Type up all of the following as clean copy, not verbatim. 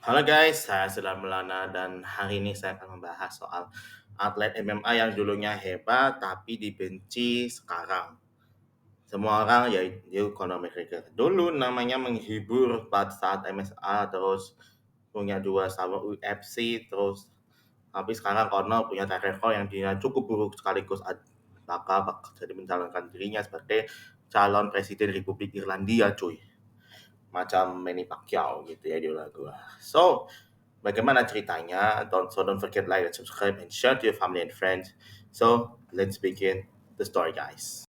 Halo guys, saya Sudah Melana dan hari ini saya akan membahas soal atlet MMA yang dulunya hebat tapi dibenci sekarang. Semua orang yaitu Conor McGregor. Dulu namanya menghibur pada saat MSA terus punya dua sama UFC terus tapi sekarang Conor punya track record yang dia cukup buruk sekaligus bakal jadi mencalonkan dirinya sebagai calon presiden Republik Irlandia cuy, macam Manny Pacquiao gitu ya di gua. So, bagaimana ceritanya? Don't forget like and subscribe and share to your family and friends. So let's begin the story, guys.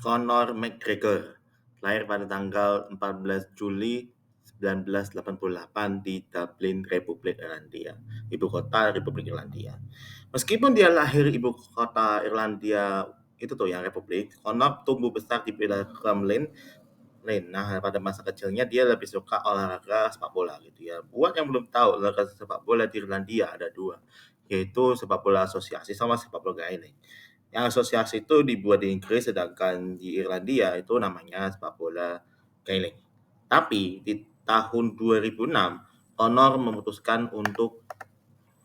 Conor McGregor lahir pada tanggal 14 Juli 1988 di Dublin, Republik Irlandia, ibu kota Republik Irlandia. Meskipun dia lahir ibu kota Irlandia itu tuh yang Republik, Conor tumbuh besar di wilayah Crumlin. Nah, pada masa kecilnya dia lebih suka olahraga sepak bola gitu ya. Buat yang belum tahu, olahraga sepak bola di Irlandia ada dua, yaitu sepak bola asosiasi sama sepak bola gaelic. Yang asosiasi itu dibuat di Inggris, sedangkan di Irlandia itu namanya sepak bola gaelic. Tapi di tahun 2006, Conor memutuskan untuk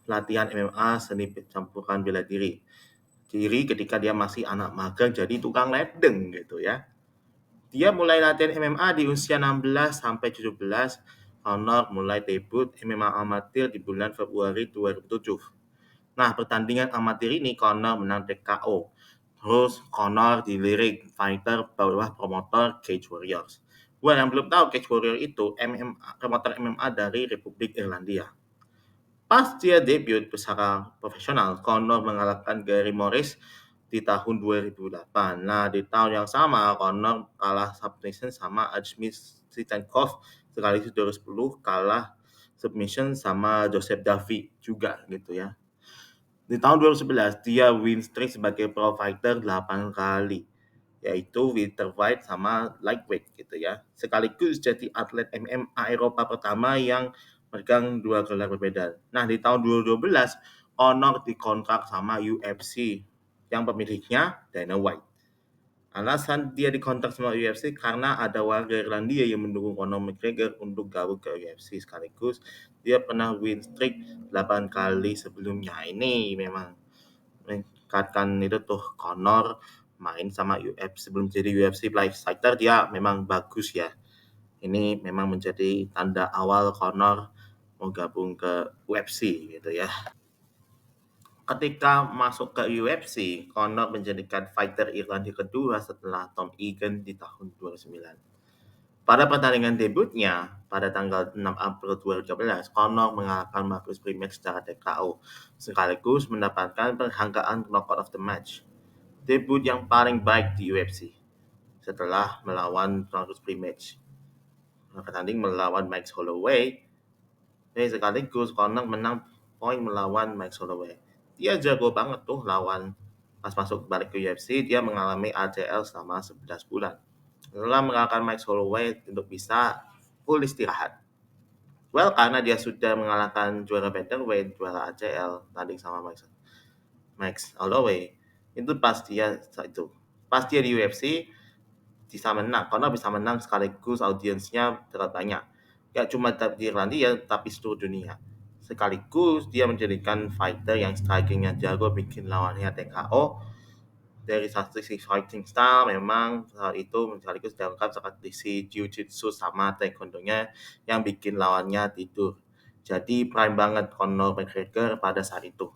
latihan MMA seni campuran bela diri ketika dia masih anak magang jadi tukang ledeng gitu ya. Dia mulai latihan MMA di usia 16 sampai 17. Conor mulai debut MMA amatir di bulan Februari 2007. Nah, pertandingan amatir ini Conor menang TKO. Terus Conor dilirik fighter bawah promotor Cage Warriors. Buat yang belum tahu, Cage Warrior itu promotor MMA dari Republik Irlandia. Pas dia debut secara profesional, Conor mengalahkan Gary Morris di tahun 2008. Nah, di tahun yang sama, Conor kalah submission sama Ajmi Sitankov, sekaligus 2010 kalah submission sama Joseph Duffy juga gitu ya. Di tahun 2011, dia win streak sebagai pro fighter 8 kali, yaitu welterweight sama lightweight gitu ya. Sekaligus jadi atlet MMA Eropa pertama yang megang dua gelar berbeda. Nah, di tahun 2012, Conor dikontrak sama UFC yang pemiliknya Dana White. Alasan dia dikontrak sama UFC karena ada warga Irlandia yang mendukung Conor McGregor untuk gabung ke UFC, sekaligus dia pernah win streak 8 kali sebelumnya. Ini memang meningkatkan itu tuh Conor main sama UFC sebelum jadi UFC fighter dia memang bagus ya. Ini memang menjadi tanda awal Conor mau gabung ke UFC gitu ya. Ketika masuk ke UFC, Conor menjadikan fighter Irlandia kedua setelah Tom Egan di tahun 2009. Pada pertandingan debutnya pada tanggal 6 April 2013, Conor mengalahkan Marcus Primax secara TKO, sekaligus mendapatkan penghargaan Knockout of the Match, debut yang paling baik di UFC setelah melawan Marcus Primax. Pertanding melawan Max Holloway, sekaligus Conor menang poin melawan Max Holloway. Dia jago banget tuh lawan. Pas masuk balik ke UFC, dia mengalami ACL selama 11 bulan. Setelah mengalahkan Max Holloway untuk bisa full istirahat. Well, karena dia sudah mengalahkan juara bantamweight, juara ACL, tanding sama Max Holloway, itu pas dia di UFC bisa menang, karena bisa menang sekaligus audiensnya terlalu banyak. Gak cuma di Irlandia, tapi seluruh dunia. Sekaligus dia menjadikan fighter yang strikingnya jago bikin lawannya TKO. Dari satu sisi fighting style memang hal itu sekaligus dianggap tradisi jiu-jitsu sama taekwondo-nya yang bikin lawannya tidur. Jadi prime banget Conor McGregor pada saat itu.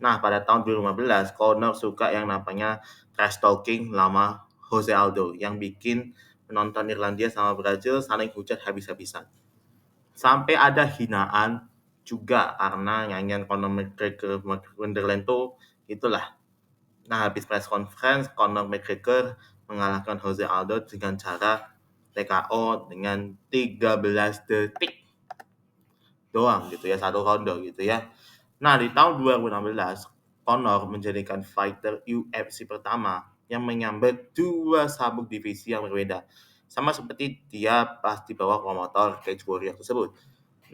Nah, pada tahun 2015, Conor suka yang namanya trash talking lama Jose Aldo yang bikin penonton Irlandia sama Brazil saling hujat habis-habisan. Sampai ada hinaan juga karena nyanyian Conor McGregor Wonderland tuh itulah. Nah, habis press conference, Conor McGregor mengalahkan Jose Aldo dengan cara TKO dengan 13 detik doang gitu ya, satu ronde gitu ya. Nah, di tahun 2016, Conor menjadikan fighter UFC pertama yang menyambat dua sabuk divisi yang berbeda. Sama seperti dia pas di bawah promotor Cage Warrior tersebut.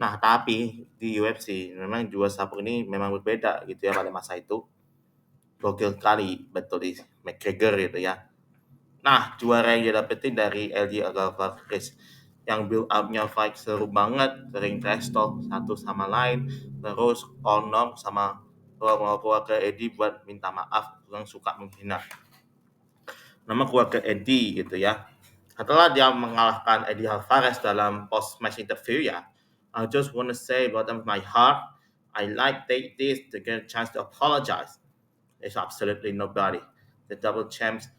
Nah, tapi di UFC memang dua sabuk ini memang berbeda gitu ya pada masa itu. gokil sekali, betul di McGregor gitu ya. Nah, juara yang didapetin dari LG Alvarez yang build up-nya fight seru banget, sering trash talk satu sama lain, terus Conor sama keluarga Eddie buat minta maaf yang suka menghina nama keluarga Eddie gitu ya. Setelah dia mengalahkan Eddie Alvarez dalam post-match interview ya, I just wanna say bottom of my heart, I like take this to get a chance to apologize. There's absolutely nobody. The double champs,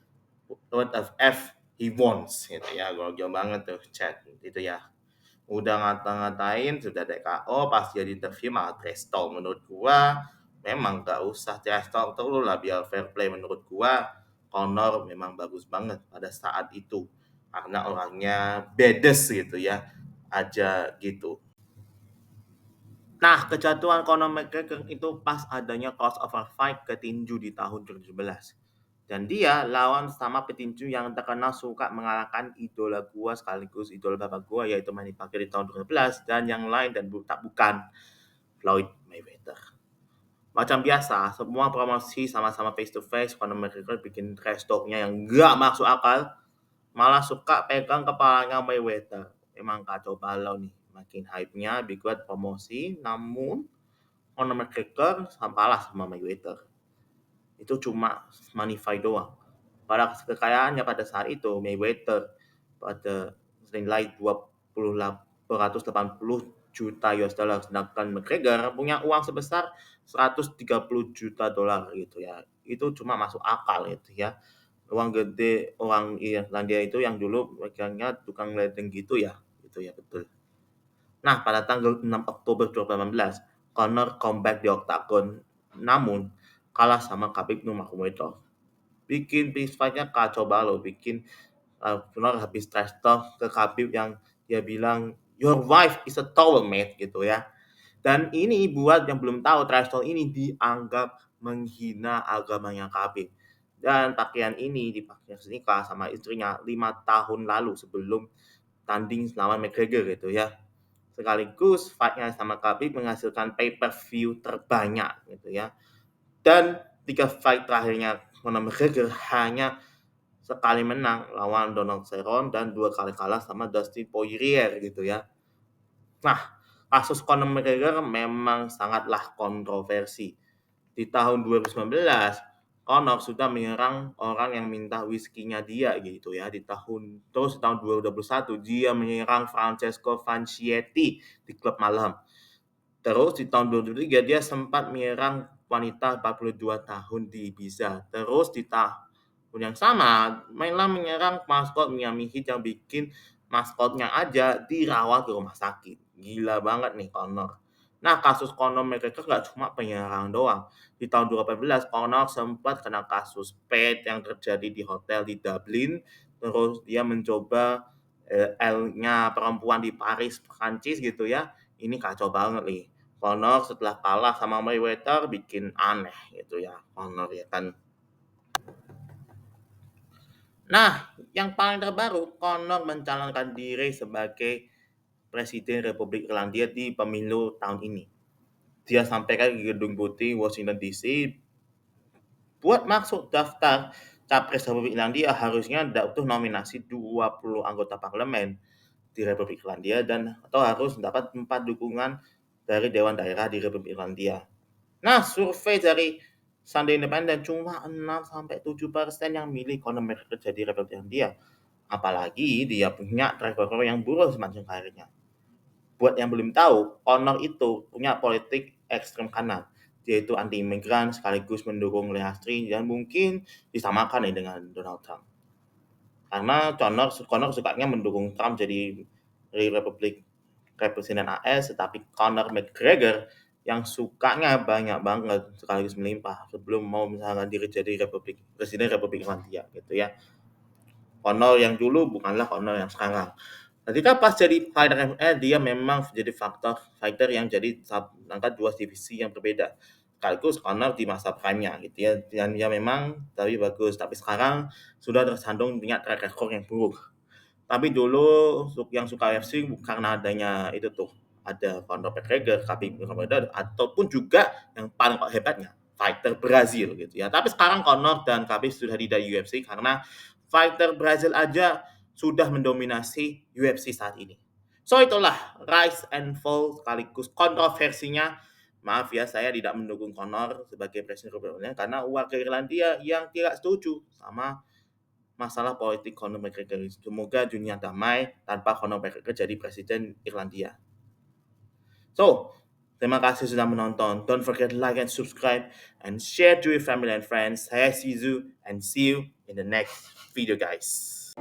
what of F he wants gitu ya. Gokil banget tuh chat itu ya. Udah ngata-ngatain sudah DKO pas jadi interview malah trash talk. Menurut gua memang gak usah trash talk terus lah biar fair play. Menurut gua Conor memang bagus banget pada saat itu karena orangnya bedes gitu ya aja gitu. Nah, kejatuhan Conor McGregor itu pas adanya crossover fight ke tinju di tahun 2017. Dan dia lawan sama petinju yang terkenal suka mengalahkan idola gua sekaligus idola bapak gua yaitu Manny Pacquiao di tahun 2012 dan yang lain dan tak bukan Floyd Mayweather. Macam biasa, semua promosi sama-sama face to face, Conor McGregor bikin trash talk-nya yang gak masuk akal, malah suka pegang kepalanya Mayweather. Emang kacau balau nih, makin hype-nya dibuat promosi, namun Conor McGregor kalah sama Mayweather. Itu cuma money fight doang. Pada kekayaannya pada saat itu, Mayweather pada senilai 280 juta US dollar, sedangkan McGregor punya uang sebesar 130 juta dolar gitu ya. Itu cuma masuk akal gitu ya. Uang gede orang Irlandia itu yang dulu megangnya tukang ledeng gitu ya betul. Nah, pada tanggal 6 Oktober 2018, Conor comeback di Octagon, namun kalah sama Khabib Nurmagomedov. Bikin fist fight-nya kacau balau, bikin Conor habis trash talk ke Khabib yang dia bilang, "Your wife is a towel mate," gitu ya. Dan ini buat yang belum tahu trash talk ini dianggap menghina agamanya Khabib. Dan pakaian ini dipakai nikah sama istrinya 5 tahun lalu sebelum tanding lawan McGregor gitu ya. Sekaligus fight-nya sama Khabib menghasilkan pay-per-view terbanyak gitu ya. Dan 3 fight terakhirnya Conor McGregor hanya sekali menang lawan Donald Cerrone dan 2 kali kalah sama Dustin Poirier gitu ya. Nah, kasus Conor McGregor memang sangatlah kontroversi. Di tahun 2019, Conor sudah menyerang orang yang minta whiskinya dia gitu ya. Terus tahun 2021 dia menyerang Francesco Franceschi di klub malam. Terus di tahun 2023 dia sempat menyerang wanita 42 tahun di Ibiza. Terus di tahun yang sama, mainlah menyerang maskot Miami Heat yang bikin maskotnya aja dirawat ke rumah sakit. Gila banget nih Conor. Nah, kasus Conor McGregor nggak cuma penyerang doang. Di tahun 2018, Conor sempat kena kasus PET yang terjadi di hotel di Dublin. Terus dia mencoba L-nya perempuan di Paris, Prancis gitu ya. Ini kacau banget nih. Conor setelah kalah sama Mayweather bikin aneh gitu ya. Conor ya kan. Nah, yang paling terbaru, Conor mencalonkan diri sebagai Presiden Republik Irlandia di pemilu tahun ini. Dia sampaikan di Gedung Putih, Washington DC, buat masuk daftar Capres Republik Irlandia harusnya butuh nominasi 20 anggota parlemen di Republik Irlandia dan atau harus mendapat 4 dukungan dari Dewan Daerah di Republik Irlandia. Nah, survei dari Sunday Independent cuma 6-7% yang milih Conor McGregor jadi Republik Irlandia. Apalagi dia punya track record yang buruk sepanjang karirnya. Buat yang belum tahu, Conor itu punya politik ekstrem kanan, yaitu anti-imigran sekaligus mendukung Leastri dan mungkin disamakan nih dengan Donald Trump. Karena Conor sukanya mendukung Trump jadi Republik Presiden AS, tetapi Conor McGregor yang sukanya banyak banget sekaligus melimpah sebelum mau misalkan diri jadi Presiden Republik Irlandia gitu ya. Conor yang dulu bukanlah Conor yang sekarang. Ketika pas jadi fighter MMA, dia memang jadi faktor fighter yang jadi angkat dua divisi yang berbeda. Sekaligus Conor di masa prime-nya gitu ya. Dan dia memang tapi bagus. Tapi sekarang sudah tersandung dengan track record yang buruk. Tapi dulu yang suka UFC karena adanya itu tuh ada Conor McGregor, Khabib Nurmagomedov ataupun juga yang paling hebatnya fighter Brazil gitu ya. Tapi sekarang Conor dan Khabib sudah tidak di UFC karena fighter Brazil aja sudah mendominasi UFC saat ini. So itulah rise and fall sekaligus kontroversinya. Maaf ya, saya tidak mendukung Conor sebagai presiden Republik karena warga Irlandia yang tidak setuju sama masalah politik Conor McGregor. Semoga dunia damai tanpa Conor McGregor jadi presiden Irlandia. So, terima kasih sudah menonton. Don't forget to like and subscribe and share to your family and friends. Saya Sizu and see you in the next video guys.